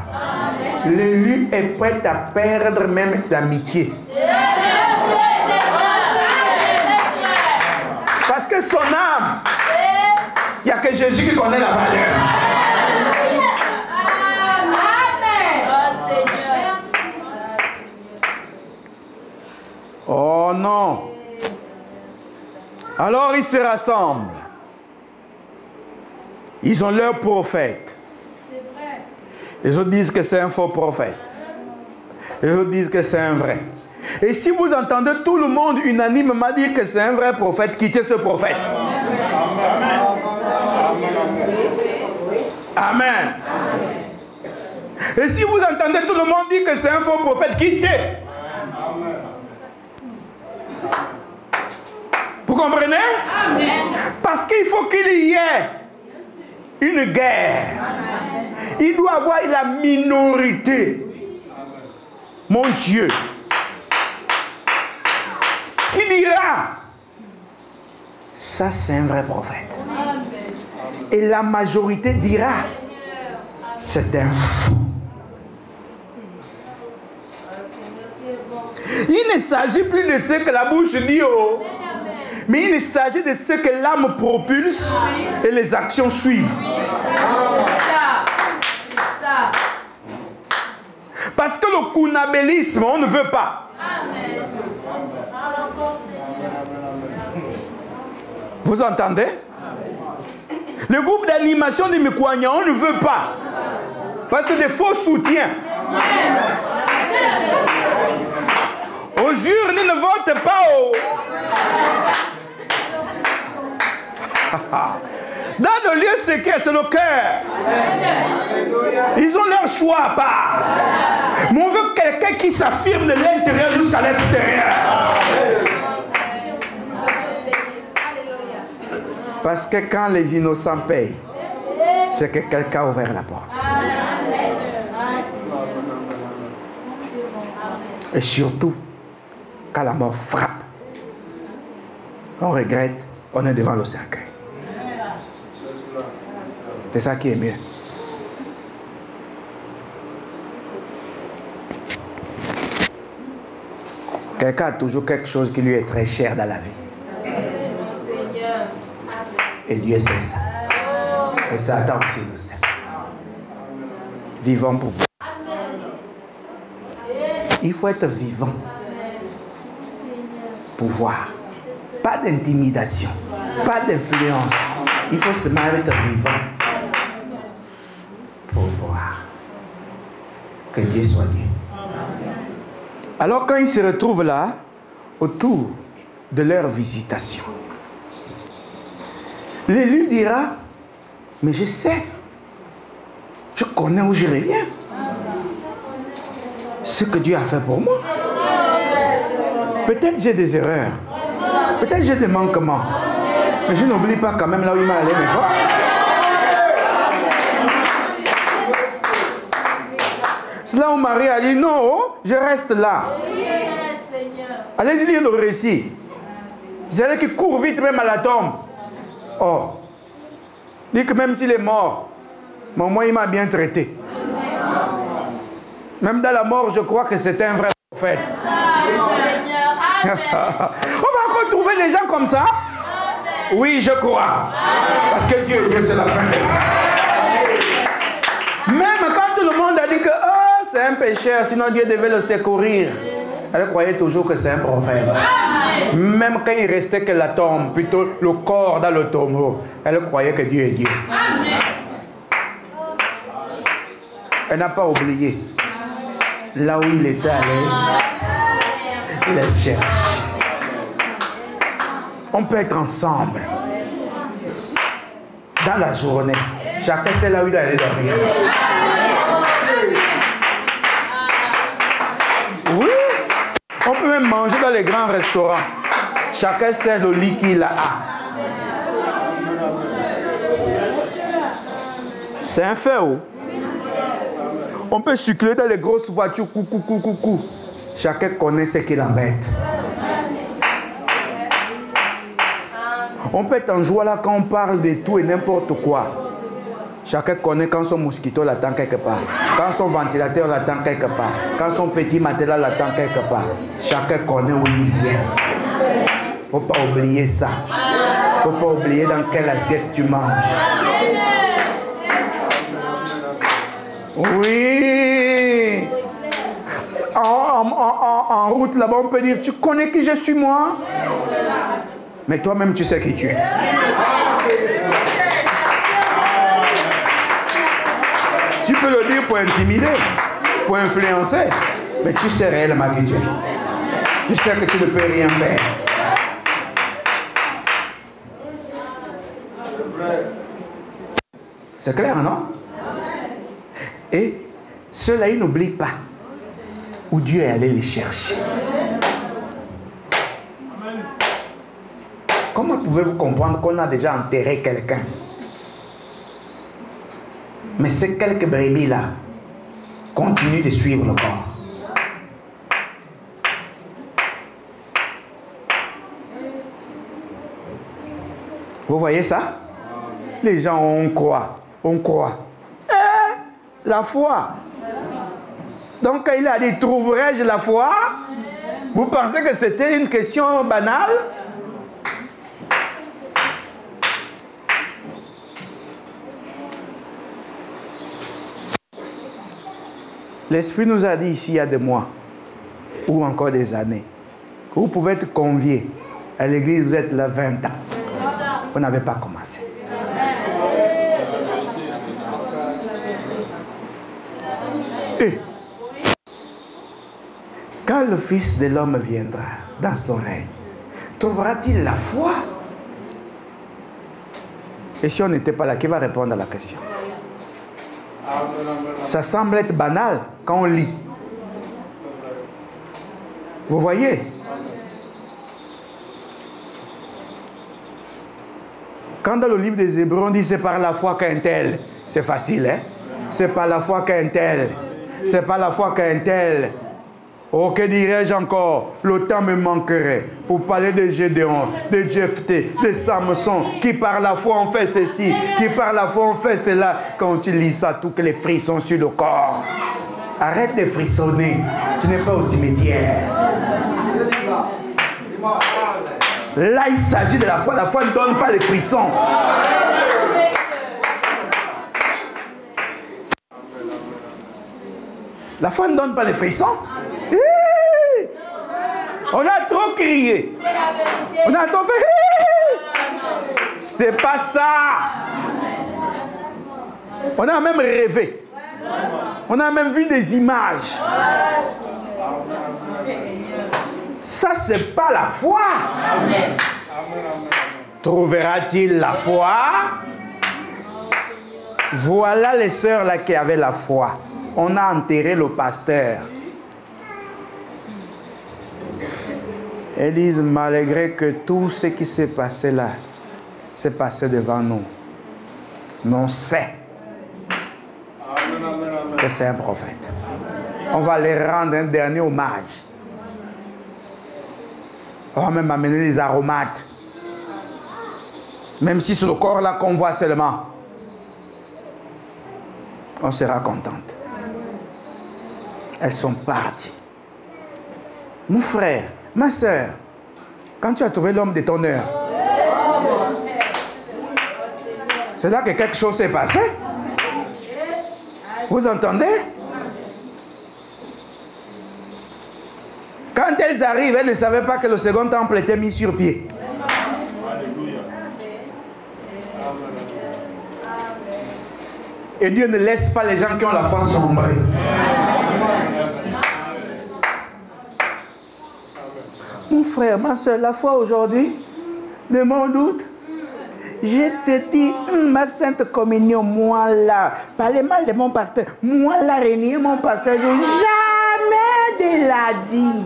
L'élu est prêt à perdre même l'amitié. Jésus qui connaît la valeur. Oh non. Alors ils se rassemblent. Ils ont leur prophète. Les autres disent que c'est un faux prophète. Les autres disent que c'est un vrai. Et si vous entendez tout le monde unanimement dire que c'est un vrai prophète, quittez ce prophète. Amen. Et si vous entendez tout le monde dire que c'est un faux prophète, quittez. Vous comprenez? Parce qu'il faut qu'il y ait une guerre. Il doit avoir la minorité. Mon Dieu. Qui dira, ça c'est un vrai prophète. Et la majorité dira, c'est un faux. Il ne s'agit plus de ce que la bouche dit, oh, mais il s'agit de ce que l'âme propulse et les actions suivent. Parce que le kunabélisme, on ne veut pas. Vous entendez? Le groupe d'animation de Mikwanya, on ne veut pas. Parce que c'est des faux soutiens. Aux urnes, ils ne votent pas. Dans le lieu secret, c'est le cœur. Ils ont leur choix à part. Mais on veut quelqu'un qui s'affirme de l'intérieur jusqu'à l'extérieur. Parce que quand les innocents payent, c'est que quelqu'un a ouvert la porte. Et surtout, quand la mort frappe, on regrette, on est devant le cercueil. C'est ça qui est mieux. Quelqu'un a toujours quelque chose qui lui est très cher dans la vie. Et Dieu sait ça. Et Satan aussi le sait. Vivons pour vous. Il faut être vivant pour voir. Pas d'intimidation, pas d'influence. Il faut seulement être vivant pour voir. Que Dieu soit Dieu. Alors quand ils se retrouvent là, autour de leur visitation, l'élu dira, mais je sais, je connais où je reviens. Ce que Dieu a fait pour moi. Peut-être j'ai des erreurs, peut-être j'ai des manquements, mais je n'oublie pas quand même là où il m'a allé mes pas. C'est là où Marie a dit, non, je reste là. Allez-y lire le récit. C'est-à-dire qu'il court vite même à la tombe. Oh, dit que même s'il est mort, mais au moins il m'a bien traité. Même dans la mort, je crois que c'était un vrai prophète. On va retrouver des gens comme ça? Oui, je crois. Parce que Dieu, c'est la fin des fins. Même quand tout le monde a dit que oh, c'est un pécheur, sinon Dieu devait le secourir. Elle croyait toujours que c'est un prophète. Même quand il restait que la tombe, plutôt le corps dans le tombeau, elle croyait que Dieu est Dieu. Elle n'a pas oublié. Là où il était allé, il les cherche. On peut être ensemble dans la journée. Chacun sait là où il doit aller dormir. Oui. On peut même manger dans les grands restaurants. Chacun sait le lit qu'il a. C'est un fait, oh. On peut circuler dans les grosses voitures, coucou. Chacun connaît ce qui l'embête. On peut être en joie là quand on parle de tout et n'importe quoi. Chacun connaît quand son mosquito l'attend quelque part, quand son ventilateur l'attend quelque part, quand son petit matelas l'attend quelque part. Chacun connaît où il vient. Il ne faut pas oublier ça. ne faut pas oublier dans quelle assiette tu manges. Oui. En route là-bas, on peut dire, tu connais qui je suis moi? Mais toi-même, tu sais qui tu es. Tu peux le dire pour intimider, pour influencer, mais tu sais réellement qui tu es. Tu sais que tu ne peux rien faire. C'est clair, non? Et ceux-là, ils n'oublient pas où Dieu est allé les chercher. Comment pouvez-vous comprendre qu'on a déjà enterré quelqu'un? Mais ces quelques brebis-là continuent de suivre le corps. Vous voyez ça? Les gens, on croit. La foi. Donc, quand il a dit, trouverai-je la foi? Vous pensez que c'était une question banale? L'Esprit nous a dit ici, il y a des mois, ou encore des années, vous pouvez être conviés à l'église, vous êtes là 20 ans. Vous n'avez pas commencé. Et quand le Fils de l'homme viendra dans son règne, trouvera-t-il la foi? Et si on n'était pas là, qui va répondre à la question? Ça semble être banal quand on lit. Vous voyez? Quand dans le livre des Hébreux, on dit c'est par la foi qu'un tel, c'est facile, hein? C'est par la foi qu'un tel. C'est pas la foi qu'un tel. Oh, que dirais-je encore? Le temps me manquerait pour parler de Gédéon, de Jephthé, de Samson, qui par la foi ont fait ceci, qui par la foi ont fait cela. Quand tu lis ça, tous les frissons sur le corps. Arrête de frissonner. Tu n'es pas au cimetière. Là, il s'agit de la foi. La foi ne donne pas les frissons. La foi ne donne pas les frissons. On a trop crié. On a trop fait. C'est pas ça. On a même rêvé. On a même vu des images. Ça, c'est pas la foi. Trouvera-t-il la foi? Voilà les sœurs là qui avaient la foi. On a enterré le pasteur. Elles disent, malgré que tout ce qui s'est passé là, s'est passé devant nous, mais on sait que c'est un prophète. On va les rendre un dernier hommage. On va même amener les aromates. Même si c'est le corps là qu'on voit seulement, on sera contente. Elles sont parties. Mon frère, ma soeur, quand tu as trouvé l'homme de ton heure, c'est là que quelque chose s'est passé. Vous entendez? Quand elles arrivent, elles ne savaient pas que le second temple était mis sur pied. Et Dieu ne laisse pas les gens qui ont la foi sombrer. Mon frère, ma soeur, la foi aujourd'hui, de mon doute, je te dis, ma sainte communion, moi là, parlez mal de mon pasteur, moi là, renier mon pasteur, jamais de la vie.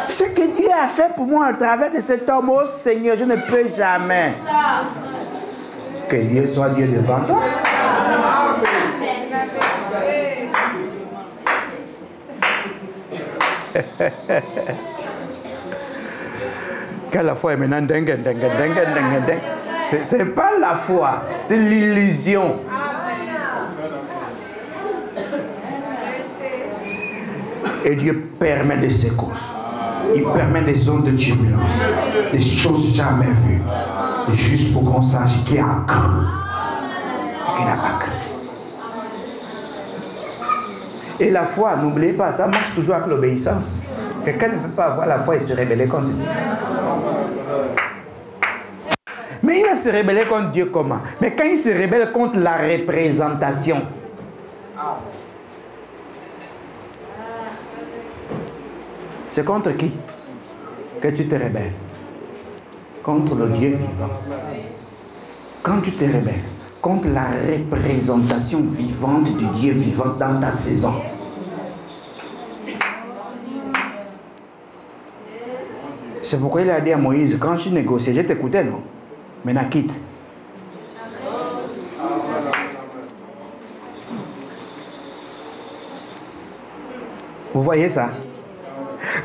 Ce que Dieu a fait pour moi à travers de cet homme, oh Seigneur, je ne peux jamais. Que Dieu soit Dieu devant toi. Quand la foi est maintenant c'est pas la foi, c'est l'illusion. Et Dieu permet des secousses. Il permet des zones de turbulence, des choses jamais vues. Juste pour qu'on sache qui a cru et qui n'a pas cru. Et la foi, n'oubliez pas, ça marche toujours avec l'obéissance. Quelqu'un ne peut pas avoir la foi et se rebeller contre Dieu. Mais il va se rebeller contre Dieu comment? Mais quand il se rebelle contre la représentation, c'est contre qui que tu te rebelles? Contre le Dieu vivant. Quand tu te rebelles contre la représentation vivante du Dieu vivant dans ta saison, c'est pourquoi il a dit à Moïse, quand je négociais, je t'écoutais, non? Maintenant quitte. Vous voyez ça?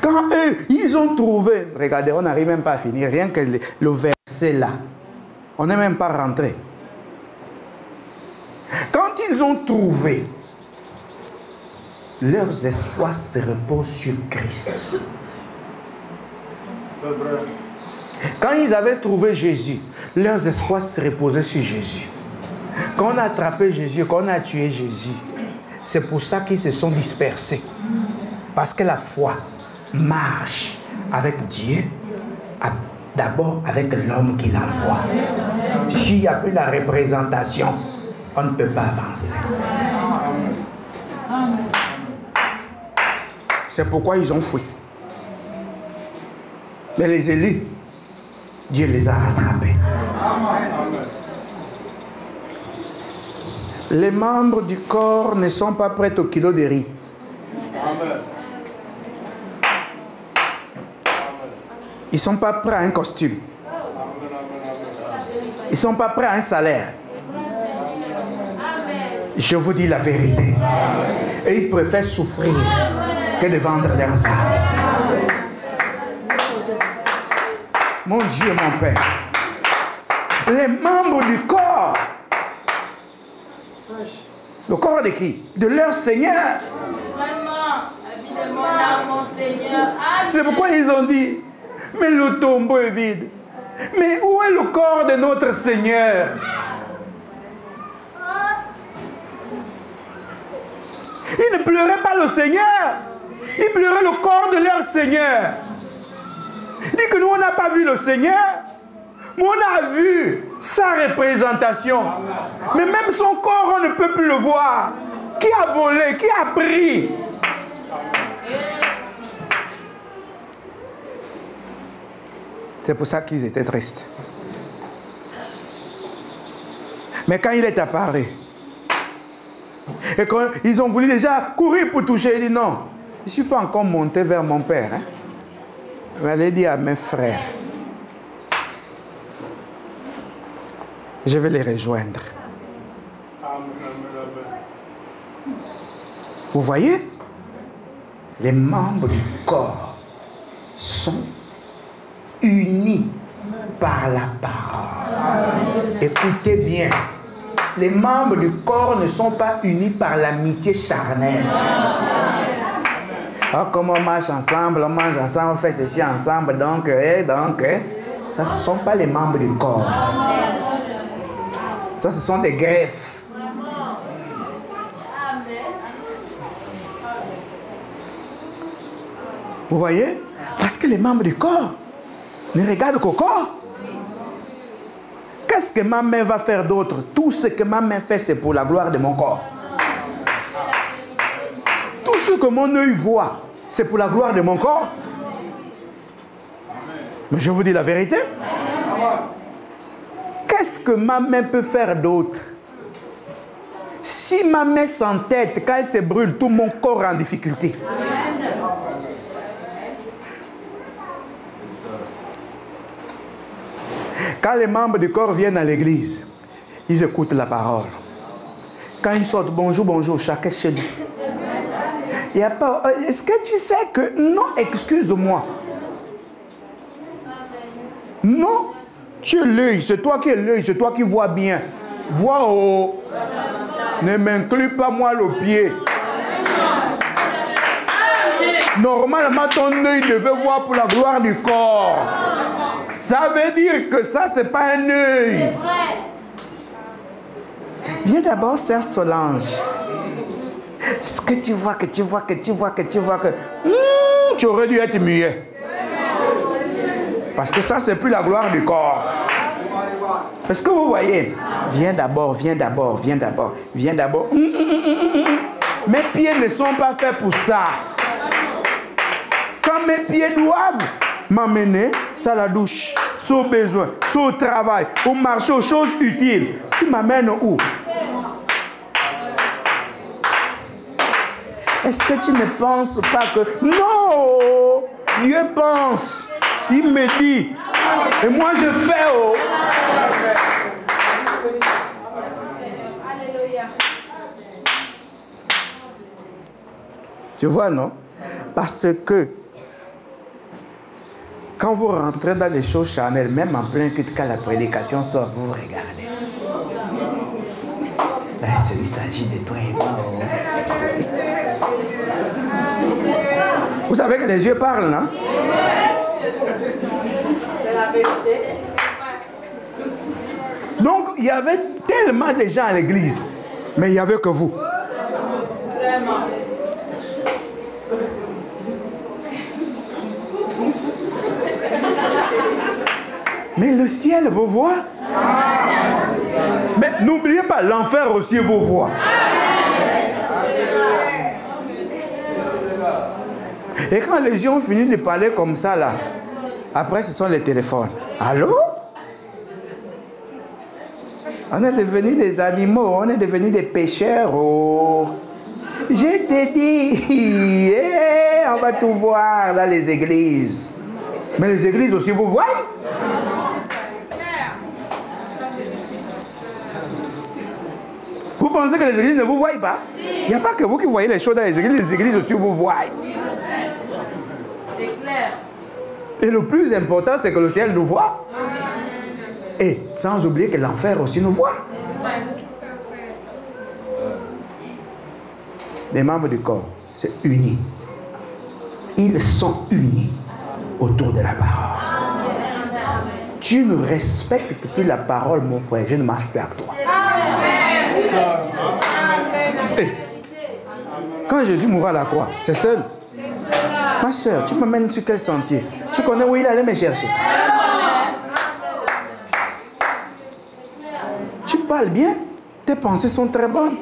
Quand eux, ils ont trouvé, regardez, on n'arrive même pas à finir, rien que le verset là, on n'est même pas rentré. Quand ils ont trouvé, leurs espoirs se reposent sur Christ. C'est vrai. Quand ils avaient trouvé Jésus, leurs espoirs se reposaient sur Jésus. Quand on a attrapé Jésus, quand on a tué Jésus, c'est pour ça qu'ils se sont dispersés. Parce que la foi marche avec Dieu, d'abord avec l'homme qui l'envoie. S'il n'y a plus la représentation, on ne peut pas avancer. C'est pourquoi ils ont fui. Mais les élus, Dieu les a rattrapés. Les membres du corps ne sont pas prêts au kilo de riz. Ils ne sont pas prêts à un costume. Ils ne sont pas prêts à un salaire. Je vous dis la vérité. Et ils préfèrent souffrir que de vendre leurs âmes. Mon Dieu, mon Père. Les membres du corps. Le corps de qui? De leur Seigneur. C'est pourquoi ils ont dit, mais le tombeau est vide. Mais où est le corps de notre Seigneur? Ils ne pleuraient pas le Seigneur. Ils pleuraient le corps de leur Seigneur. Il dit que nous, on n'a pas vu le Seigneur. Mais on a vu sa représentation. Mais même son corps, on ne peut plus le voir. Qui a volé? Qui a pris? C'est pour ça qu'ils étaient tristes. Mais quand il est apparu, et quand ils ont voulu déjà courir pour toucher, il dit non, je ne suis pas encore monté vers mon père. Hein. Je vais dire à mes frères, je vais les rejoindre. Vous voyez, les membres du corps sont unis par la parole. Écoutez bien, les membres du corps ne sont pas unis par l'amitié charnelle. Oh, comme on marche ensemble, on mange ensemble, on fait ceci ensemble, donc, ça, ce ne sont pas les membres du corps. Ça, ce sont des greffes. Vous voyez? Parce que les membres du corps ne regardent qu'au corps. Qu'est-ce que ma main va faire d'autre? Tout ce que ma main fait, c'est pour la gloire de mon corps. Tout ce que mon œil voit, c'est pour la gloire de mon corps. Mais je vous dis la vérité. Qu'est-ce que ma main peut faire d'autre? Si ma main s'entête, quand elle se brûle, tout mon corps est en difficulté. Quand les membres du corps viennent à l'église, ils écoutent la parole. Quand ils sortent, bonjour, bonjour, chacun chez lui. Il y a pas. Est-ce que tu sais que... Non, excuse-moi. Non, tu es l'œil, c'est toi qui es l'œil, c'est toi qui vois bien. Vois haut. Ne m'inclus pas moi le pied. Normalement, ton œil devait voir pour la gloire du corps. Ça veut dire que ça, c'est pas un œil. Viens d'abord, sœur Solange. Est-ce que tu vois que tu aurais dû être muet? Parce que ça, c'est plus la gloire du corps. Est-ce que vous voyez? Viens d'abord, viens d'abord, viens d'abord, viens d'abord. Mes pieds ne sont pas faits pour ça. Quand mes pieds doivent m'amener, ça la douche, sans besoin, sans travail, au marché, aux choses utiles, tu m'amènes où? Est-ce que tu ne penses pas que... Non! Dieu pense. Il me dit. Et moi je fais. Oh. Tu vois, non? Parce que quand vous rentrez dans les choses charnelles, même en plein culte, quand la prédication sort, vous regardez. Là, il s'agit de toi et moi. Vous savez que les yeux parlent, non? C'est la vérité. Donc, il y avait tellement de gens à l'église, mais il n'y avait que vous. Vraiment. Mais le ciel vous voit. Mais n'oubliez pas, l'enfer aussi vous voit. Et quand les gens ont fini de parler comme ça, là, après ce sont les téléphones. Allô? On est devenus des animaux, on est devenus des pécheurs. Oh. Je t'ai dit, on va tout voir dans les églises. Mais les églises aussi, vous voyez? Vous pensez que les églises ne vous voient pas? Il n'y a pas que vous qui voyez les choses dans les églises aussi vous voient. C'est clair. Et le plus important, c'est que le ciel nous voit. Et sans oublier que l'enfer aussi nous voit. Les membres du corps, c'est unis. Ils sont unis autour de la parole. Tu ne respectes plus la parole, mon frère. Je ne marche plus avec toi. Et quand Jésus mourra à la croix, c'est seul. Ma soeur, tu m'amènes sur quel sentier? Tu connais où il allait me chercher? Tu parles bien, tes pensées sont très bonnes.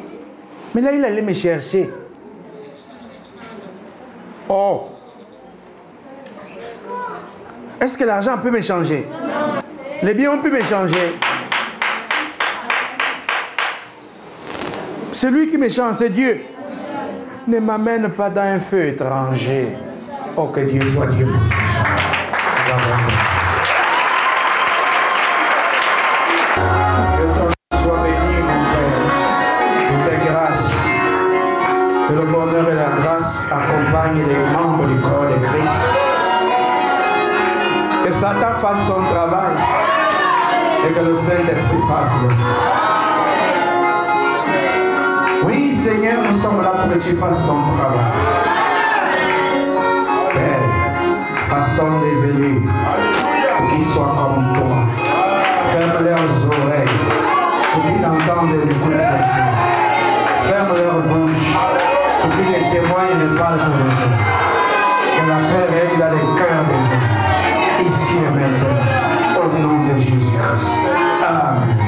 Mais là, il allait me chercher. Oh! Est-ce que l'argent peut me changer? Les biens ont pu me changer. C'est lui qui me change, c'est Dieu. Ne m'amène pas dans un feu étranger. Oh, que Dieu soit Dieu pour ça. Que ton soit béni, mon Père, pour tes grâces. Que le bonheur et la grâce accompagnent les membres du corps de Christ. Que Satan fasse son travail et que le Saint-Esprit fasse le sien. Oui, Seigneur, nous sommes là pour que tu fasses ton travail. Père, façonne des élus pour qu'ils soient comme toi. Ferme leurs oreilles pour qu'ils entendent le coup de ton cœur. Ferme leurs bouches pour qu'ils les témoignent et ne parlent pour eux. Que la paix règne dans les cœurs des hommes, ici et maintenant, au nom de Jésus-Christ. Amen.